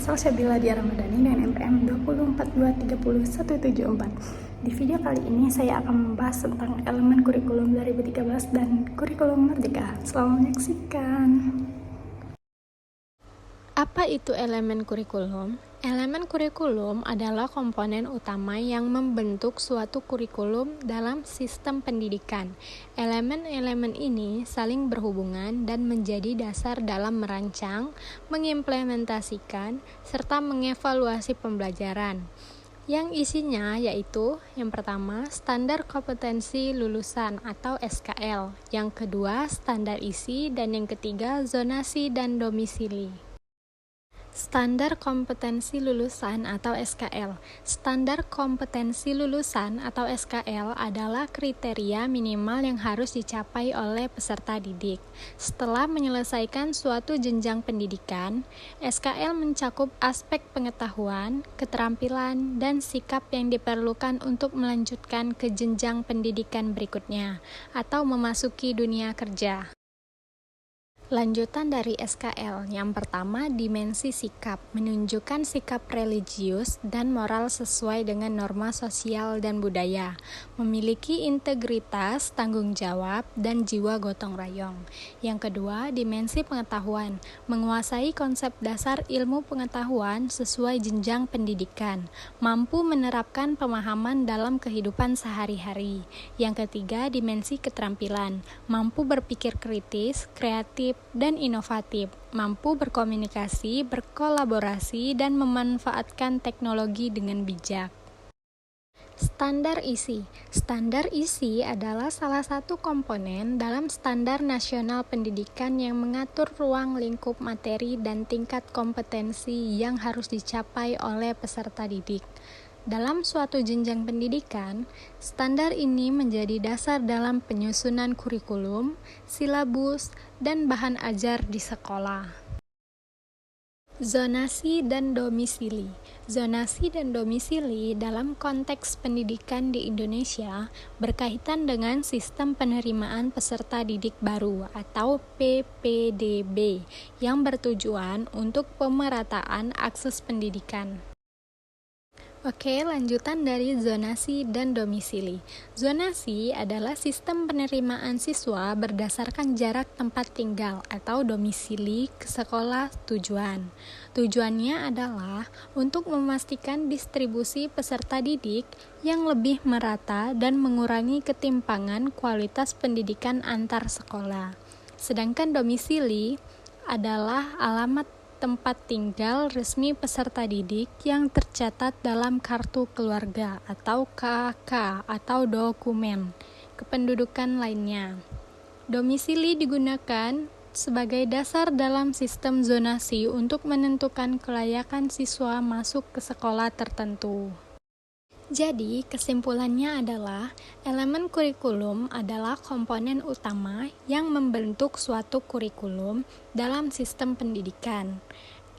Salsabila di Ramadhani dengan NPM 2042307174. Di video kali ini saya akan membahas tentang elemen kurikulum 2013 dan kurikulum merdeka. Selamat menyaksikan. Apa itu elemen kurikulum? Elemen kurikulum adalah komponen utama yang membentuk suatu kurikulum dalam sistem pendidikan. Elemen-elemen ini saling berhubungan dan menjadi dasar dalam merancang, mengimplementasikan, serta mengevaluasi pembelajaran. Yang isinya yaitu yang pertama, standar kompetensi lulusan atau SKL, yang kedua, standar isi, dan yang ketiga, zonasi dan domisili. Standar kompetensi lulusan atau SKL. Standar kompetensi lulusan atau SKL adalah kriteria minimal yang harus dicapai oleh peserta didik. Setelah menyelesaikan suatu jenjang pendidikan, SKL mencakup aspek pengetahuan, keterampilan, dan sikap yang diperlukan untuk melanjutkan ke jenjang pendidikan berikutnya atau memasuki dunia kerja. Lanjutan dari SKL, yang pertama dimensi sikap, menunjukkan sikap religius dan moral sesuai dengan norma sosial dan budaya, memiliki integritas, tanggung jawab, dan jiwa gotong royong. Yang kedua, dimensi pengetahuan, menguasai konsep dasar ilmu pengetahuan sesuai jenjang pendidikan, mampu menerapkan pemahaman dalam kehidupan sehari-hari. Yang ketiga, dimensi keterampilan, mampu berpikir kritis, kreatif, dan inovatif, mampu berkomunikasi, berkolaborasi, dan memanfaatkan teknologi dengan bijak. Standar isi. Standar isi adalah salah satu komponen dalam Standar Nasional Pendidikan yang mengatur ruang lingkup materi dan tingkat kompetensi yang harus dicapai oleh peserta didik. Dalam suatu jenjang pendidikan, standar ini menjadi dasar dalam penyusunan kurikulum, silabus, dan bahan ajar di sekolah. Zonasi dan domisili. Zonasi dan domisili dalam konteks pendidikan di Indonesia berkaitan dengan sistem penerimaan peserta didik baru atau PPDB yang bertujuan untuk pemerataan akses pendidikan. Oke, lanjutan dari zonasi dan domisili. Zonasi adalah sistem penerimaan siswa berdasarkan jarak tempat tinggal atau domisili ke sekolah tujuan. Tujuannya adalah untuk memastikan distribusi peserta didik yang lebih merata dan mengurangi ketimpangan kualitas pendidikan antar sekolah. Sedangkan domisili adalah alamat tempat tinggal resmi peserta didik yang tercatat dalam kartu keluarga atau KK atau dokumen kependudukan lainnya. Domisili digunakan sebagai dasar dalam sistem zonasi untuk menentukan kelayakan siswa masuk ke sekolah tertentu. Jadi, kesimpulannya adalah elemen kurikulum adalah komponen utama yang membentuk suatu kurikulum dalam sistem pendidikan.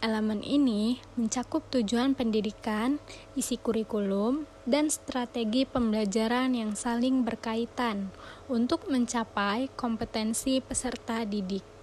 Elemen ini mencakup tujuan pendidikan, isi kurikulum, dan strategi pembelajaran yang saling berkaitan untuk mencapai kompetensi peserta didik.